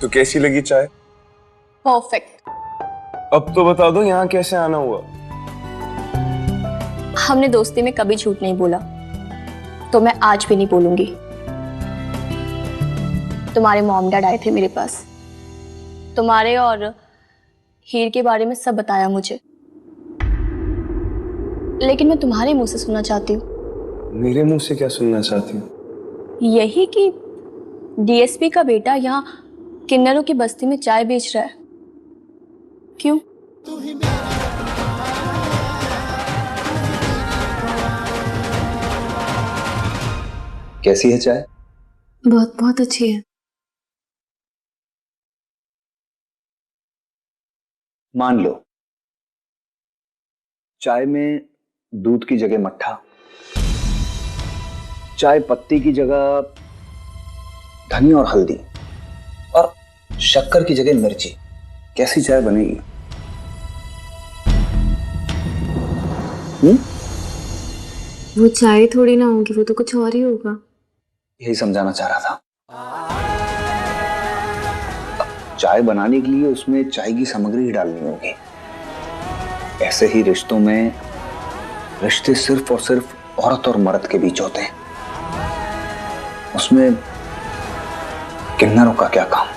तो कैसी लगी चाय? परफेक्ट। अब तो बता दो यहाँ कैसे आना हुआ। हमने दोस्ती में कभी झूठ नहीं बोला, तो मैं आज भी नहीं बोलूंगी। तुम्हारे मॉम डैड आए थे मेरे पास, तुम्हारे और हीर के बारे में सब बताया मुझे, लेकिन मैं तुम्हारे मुंह से सुनना चाहती हूँ। मेरे मुंह से क्या सुनना चाहती हूँ? यही कि डीएसपी का बेटा यहाँ किन्नरों की बस्ती में चाय बेच रहा है। क्यों? कैसी है चाय? बहुत बहुत अच्छी है। मान लो चाय में दूध की जगह मट्ठा, चाय पत्ती की जगह धनी और हल्दी, और शक्कर की जगह मिर्ची। कैसी चाय बनेगी? वो चाय थोड़ी ना होगी, वो तो कुछ और ही होगा। यही समझाना चाह रहा था। चाय बनाने के लिए उसमें चाय की सामग्री ही डालनी होगी। ऐसे ही रिश्तों में रिश्ते सिर्फ और सिर्फ औरत और मर्द के बीच होते हैं। उसमें किन्नरों का क्या काम?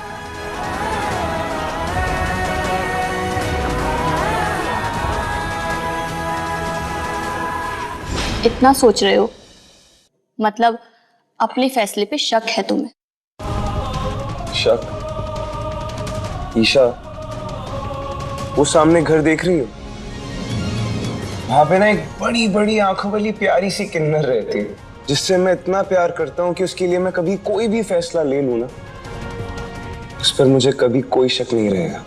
इतना सोच रहे हो, मतलब अपने फैसले पे शक है तुम्हें? शक? ईशा, वो सामने घर देख रही हो? वहां पे ना एक बड़ी बड़ी आंखों वाली प्यारी सी किन्नर रहती है, जिससे मैं इतना प्यार करता हूं कि उसके लिए मैं कभी कोई भी फैसला ले लूं ना, उस पर मुझे कभी कोई शक नहीं रहेगा।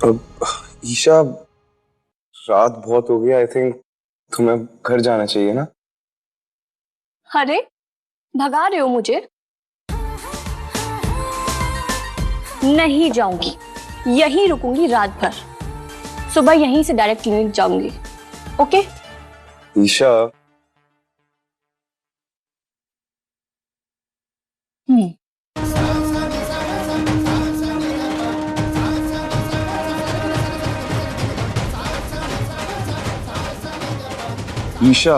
अब ईशा, रात बहुत हो गया। आई थिंक तुम्हें घर जाना चाहिए ना? अरे भगा रहे हो मुझे? नहीं जाऊंगी, यहीं रुकूंगी रात भर। सुबह यहीं से डायरेक्ट क्लिनिक जाऊंगी। ओके? ईशा, ईशा,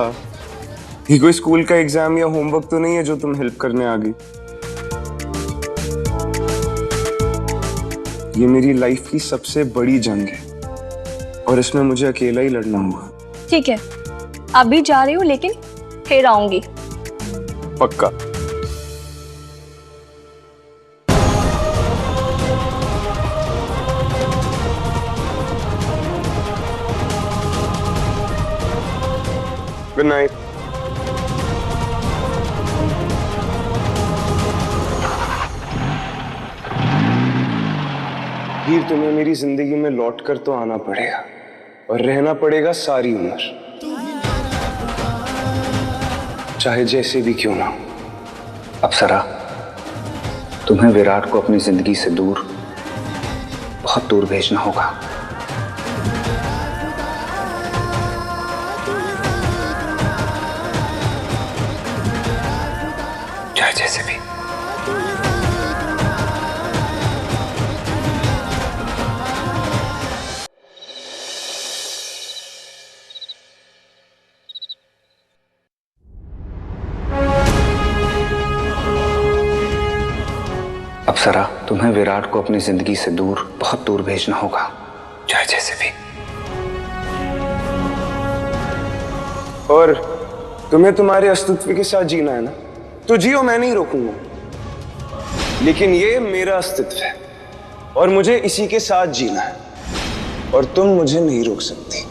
ये कोई स्कूल का एग्जाम या होमवर्क तो नहीं है जो तुम हेल्प करने आ गई। ये मेरी लाइफ की सबसे बड़ी जंग है और इसमें मुझे अकेला ही लड़ना होगा। ठीक है, अभी जा रही हूँ, लेकिन फिर आऊंगी। पक्का? Good night. हीर, तुम्हें मेरी जिंदगी में लौट कर तो आना पड़ेगा और रहना पड़ेगा सारी उम्र, चाहे जैसे भी क्यों ना हो। अप्सरा, तुम्हें विराट को अपनी जिंदगी से दूर, बहुत दूर भेजना होगा। चाहे जैसे भी। अप्सरा, तुम्हें विराट को अपनी जिंदगी से दूर, बहुत दूर भेजना होगा, चाहे जैसे भी। और तुम्हें तुम्हारे अस्तित्व के साथ जीना है ना, तो जियो, मैं नहीं रोकूंगा। लेकिन ये मेरा अस्तित्व है और मुझे इसी के साथ जीना है, और तुम मुझे नहीं रोक सकती।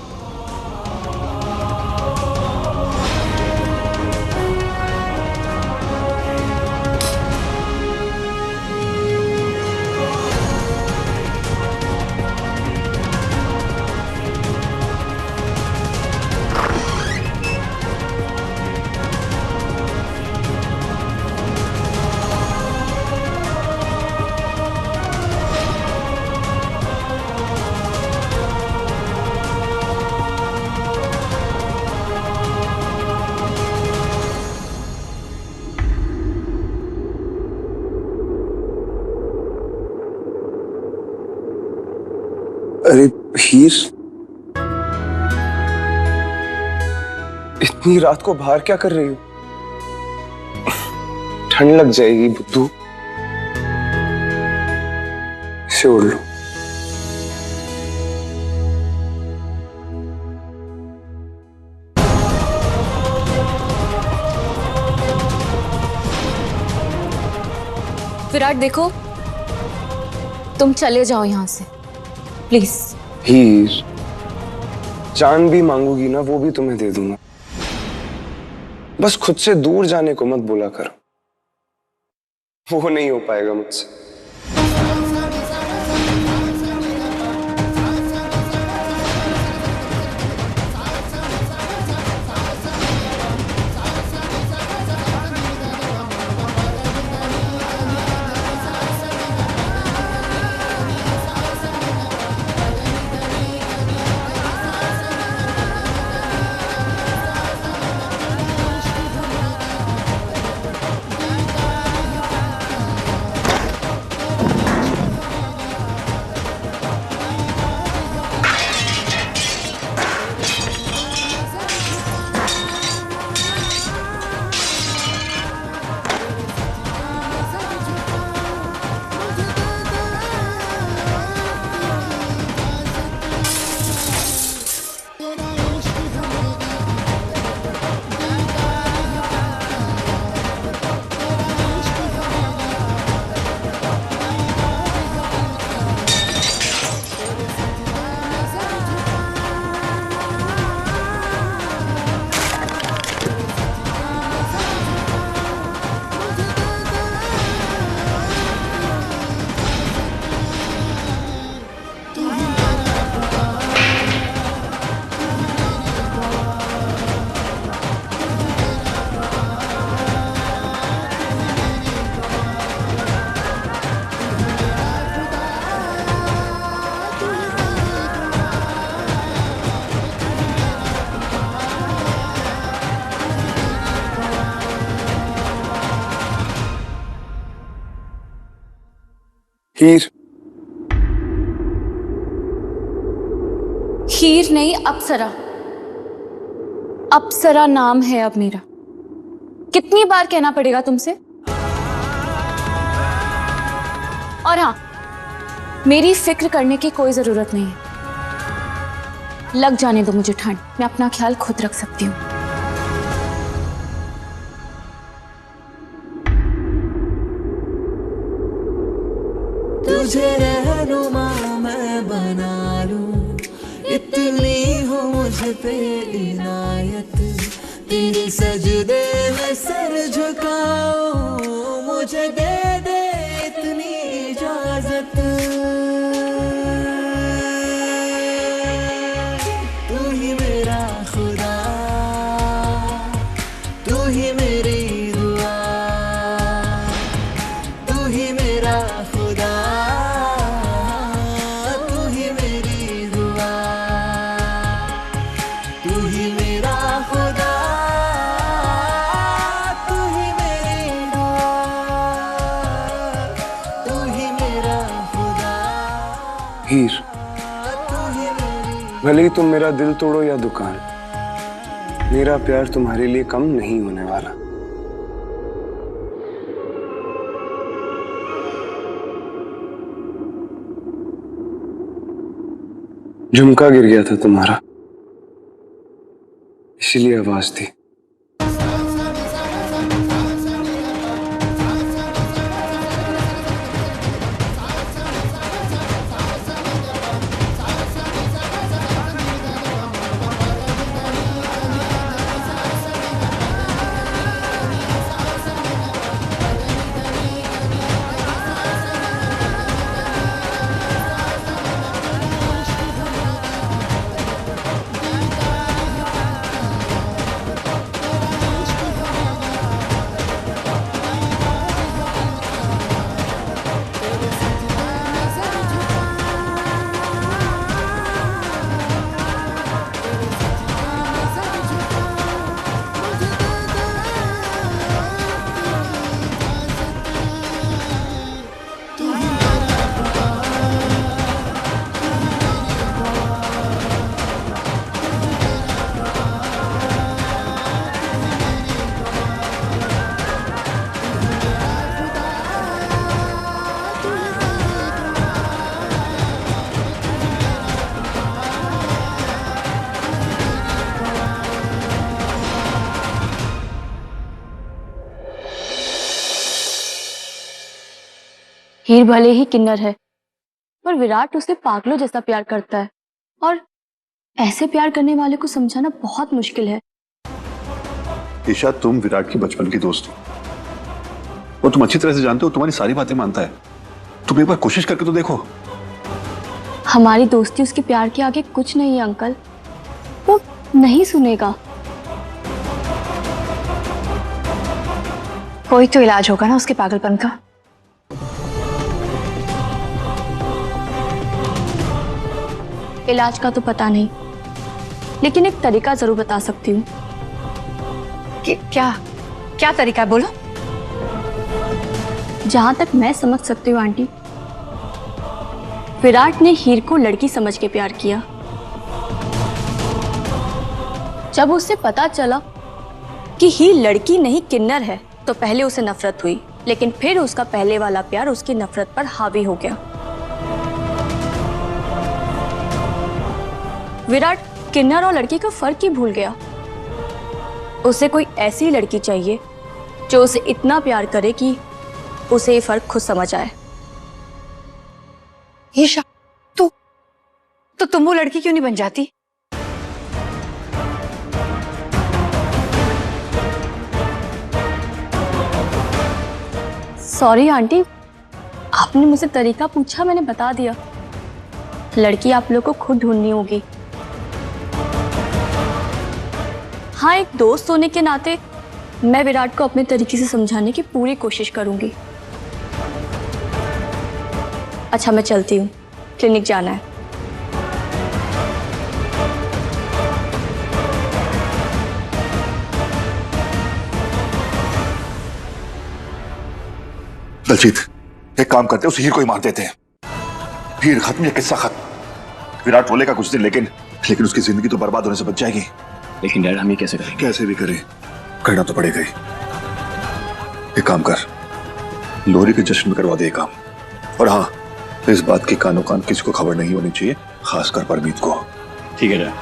अरे हीर, इतनी रात को बाहर क्या कर रही हो? ठंड लग जाएगी बुद्धू। इसे ओढ़ लो। विराट देखो, तुम चले जाओ यहां से प्लीज। हीर, जान भी मांगोगी ना वो भी तुम्हें दे दूंगा, बस खुद से दूर जाने को मत बोला करो, वो नहीं हो पाएगा मुझसे। हीर, हीर नहीं, अप्सरा। अप्सरा नाम है अब मेरा। कितनी बार कहना पड़ेगा तुमसे? और हाँ, मेरी फिक्र करने की कोई जरूरत नहीं है। लग जाने दो मुझे ठंड, मैं अपना ख्याल खुद रख सकती हूँ। तुझे रहनुमा मैं बना लूं, इतनी हो मुझ पे इनायत, तेरे सजदे में सर झुकाओ, मुझे दे दे इतनी इजाजत। तू ही मेरा खुदा, तू ही मेरी दुआ, तू ही मेरा खुदा, तू ही मेरी दुआ, तू ही मेरा खुदा, तू ही मेरी दुआ, तू ही मेरा खुदा, हीर, तू ही मेरी। भले ही तुम मेरा दिल तोड़ो या दुकान, मेरा प्यार तुम्हारे लिए कम नहीं होने वाला। झुमका गिर गया था तुम्हारा, इसलिए आवाज थी। हीर भले ही किन्नर है, पर विराट उसे पागलों जैसा प्यार करता है, और ऐसे प्यार करने वाले को समझाना बहुत मुश्किल है। ईशा, तुम विराट की बचपन की दोस्त हो और तुम अच्छी तरह से जानते हो, तुम्हारी सारी बातें मानता है। तुम एक बार कोशिश करके तो देखो। हमारी दोस्ती उसके प्यार के आगे कुछ नहीं है अंकल, वो नहीं सुनेगा। कोई तो इलाज होगा ना उसके पागलपन का। इलाज का तो पता नहीं, लेकिन एक तरीका जरूर बता सकती हूँ। क्या क्या तरीका है, बोलो। जहां तक मैं समझ सकती हूँ आंटी, विराट ने हीर को लड़की समझ के प्यार किया। जब उसे पता चला कि हीर लड़की नहीं किन्नर है, तो पहले उसे नफरत हुई, लेकिन फिर उसका पहले वाला प्यार उसकी नफरत पर हावी हो गया। विराट किन्नर और लड़की का फर्क ही भूल गया। उसे कोई ऐसी लड़की चाहिए जो उसे इतना प्यार करे कि उसे ये फर्क खुद समझ आए। ईशा, तुम वो लड़की क्यों नहीं बन जाती? सॉरी आंटी, आपने मुझसे तरीका पूछा, मैंने बता दिया। लड़की आप लोग को खुद ढूंढनी होगी। हाँ, एक दोस्त होने के नाते मैं विराट को अपने तरीके से समझाने की पूरी कोशिश करूंगी। अच्छा, मैं चलती हूँ, क्लिनिक जाना है। दलजीत, एक काम करते हैं, उस हीर को ही मार देते हैं। हीर खत्म, ये किस्सा खत्म। विराट रोलेगा कुछ दिन, लेकिन उसकी जिंदगी तो बर्बाद होने से बच जाएगी। लेकिन डैड, हम ये कैसे करेंगे? कैसे भी करें, करना तो पड़ेगा ही। एक काम कर, लोहरी के जश्न में करवा दे काम। और हाँ, इस बात की कानो कान किसी को खबर नहीं होनी चाहिए, खासकर परमीत को। ठीक है डैड,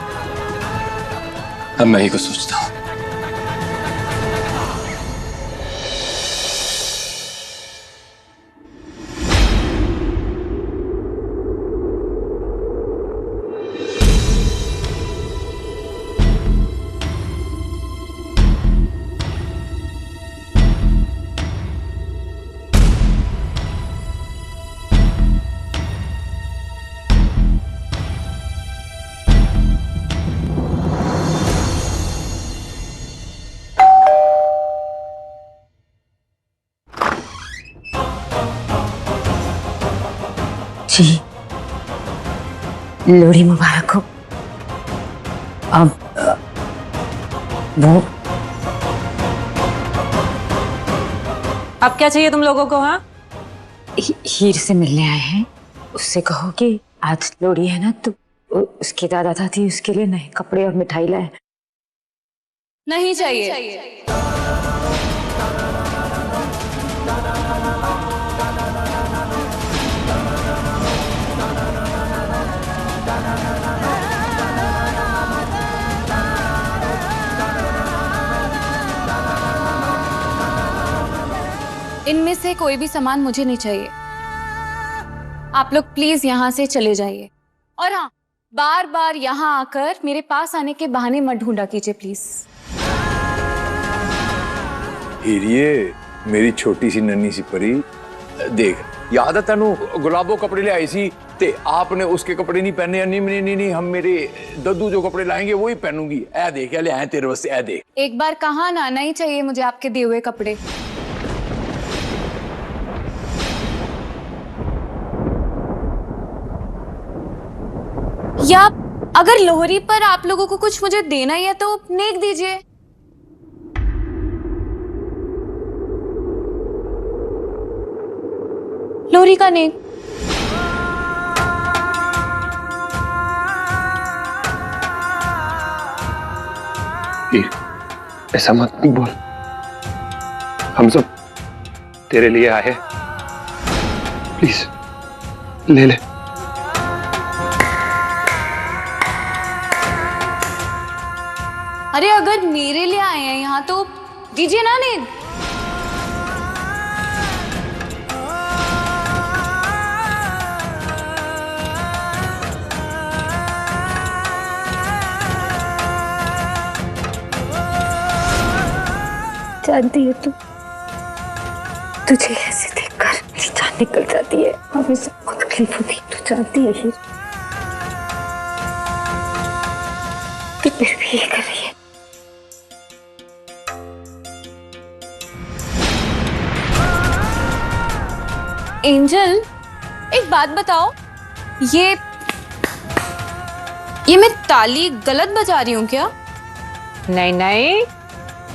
अब मैं ही कुछ सोचता हूँ। जी, लोहड़ी मुबारक हो। अब वो अब क्या चाहिए तुम लोगों को? हाँ, हीर से मिलने आए हैं। उससे कहो कि आज लोहड़ी है ना, तो उसके दादा दादी उसके लिए नए कपड़े और मिठाई लाए। नहीं चाहिए। इनमें से कोई भी सामान मुझे नहीं चाहिए। आप लोग प्लीज यहाँ से चले जाइए। और हाँ, बार बार यहाँ आकर मेरे पास आने के बहाने मत ढूंढा कीजिए प्लीज। हीरिए, मेरी छोटी सी नन्ही सी परी, देख, याद है तेनू गुलाबो कपड़े ले आई सी ते आपने उसके कपड़े नहीं पहने। नहीं, हम मेरे दद्दू जो कपड़े लाएंगे वही पहनूंगी। ऐ देख, ले आए तेरे वास्ते, ऐ देख। एक बार कहा ना, नहीं चाहिए मुझे आपके दिए हुए कपड़े। या अगर लोहरी पर आप लोगों को कुछ मुझे देना ही है तो नेक दीजिए। लोहरी का नेक। ऐसा मत बोल, हम सब तेरे लिए आए, प्लीज ले ले। अरे अगर मेरे लिए आए हैं यहाँ तो दीजिए ना नेक। जानती है तुझे ऐसे देखकर मेरी जान निकल जाती है, हमें सबको तकलीफ होती, तू जानती है हीर। तू फिर भी ये कर रही है। एंजल, एक बात बताओ, ये मैं ताली गलत बजा रही हूँ क्या? नहीं नहीं,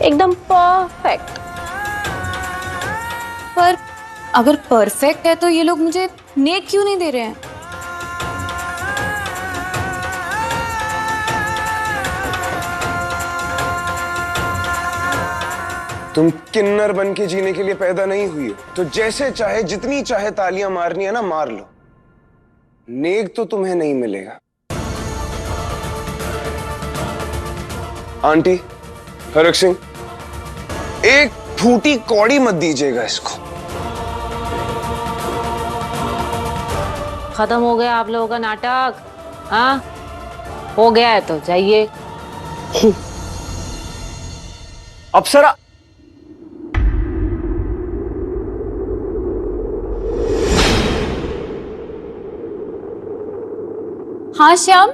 एकदम परफेक्ट। पर अगर परफेक्ट है तो ये लोग मुझे नेक क्यों नहीं दे रहे हैं? तुम किन्नर बन के जीने के लिए पैदा नहीं हुई हो, तो जैसे चाहे जितनी चाहे तालियां मारनी है ना मार लो, नेक तो तुम्हें नहीं मिलेगा। आंटी, हरक सिंह, एक फूटी कौड़ी मत दीजिएगा इसको। खत्म हो गया आप लोगों का नाटक? हाँ, हो गया है तो जाइए। अप्सरा, हाँ श्याम,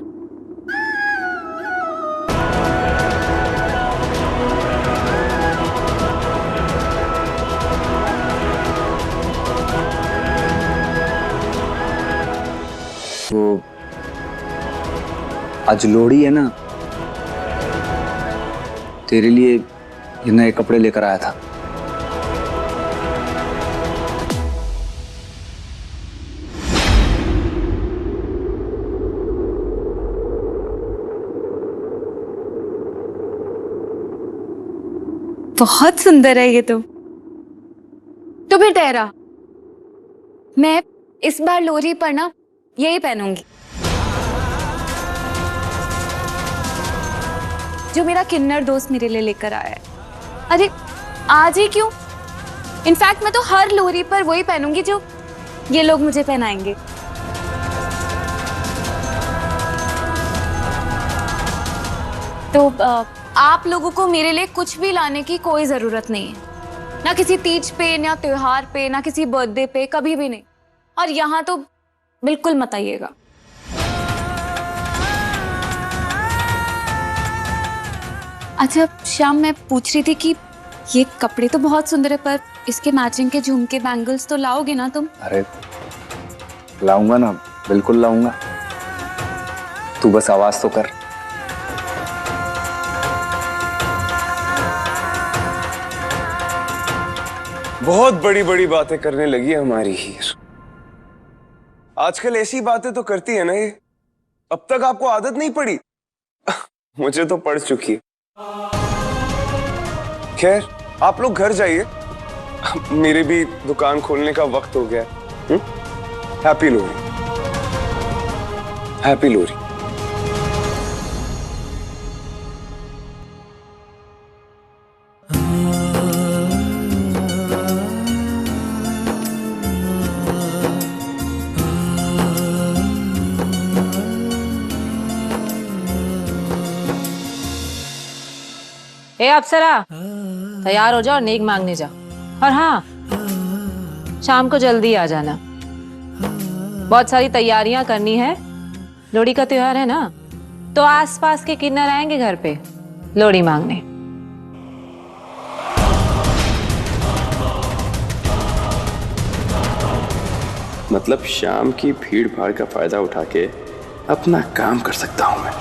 तो आज लोहड़ी है ना, तेरे लिए ये नए कपड़े लेकर आया था। बहुत सुंदर है ये तो फिर ठहरा, मैं इस बार लोहड़ी पर ना यही पहनूंगी जो मेरा किन्नर दोस्त मेरे लिए लेकर आया है। अरे आज ही क्यों, इनफैक्ट मैं तो हर लोहड़ी पर वही पहनूंगी जो ये लोग मुझे पहनाएंगे। तो आप लोगों को मेरे लिए कुछ भी लाने की कोई जरूरत नहीं है, ना किसी तीज पे, ना त्योहार पे, ना किसी बर्थडे पे, कभी भी नहीं। और यहाँ तो बिल्कुल मत आइएगा। अच्छा श्याम, मैं पूछ रही थी कि ये कपड़े तो बहुत सुंदर है, पर इसके मैचिंग के झुमके, बैंगल्स तो लाओगे ना तुम? अरे लाऊंगा ना, बिल्कुल लाऊंगा। तू बस आवाज तो कर। बहुत बड़ी बड़ी बातें करने लगी है हमारी हीर। आजकल ऐसी बातें तो करती है ना ये, अब तक आपको आदत नहीं पड़ी? मुझे तो पड़ चुकी है। खैर, आप लोग घर जाइए, मेरे भी दुकान खोलने का वक्त हो गया है। हैप्पी लोहड़ी। हैप्पी लोहड़ी। ए अप्सरा, तैयार हो जाओ और नेक मांगने जाओ। और हाँ, शाम को जल्दी आ जाना, बहुत सारी तैयारियां करनी है। लोहड़ी का त्योहार है ना, तो आसपास के किन्नर आएंगे घर पे लोहड़ी मांगने। मतलब शाम की भीड़ भाड़ का फायदा उठा के अपना काम कर सकता हूं मैं।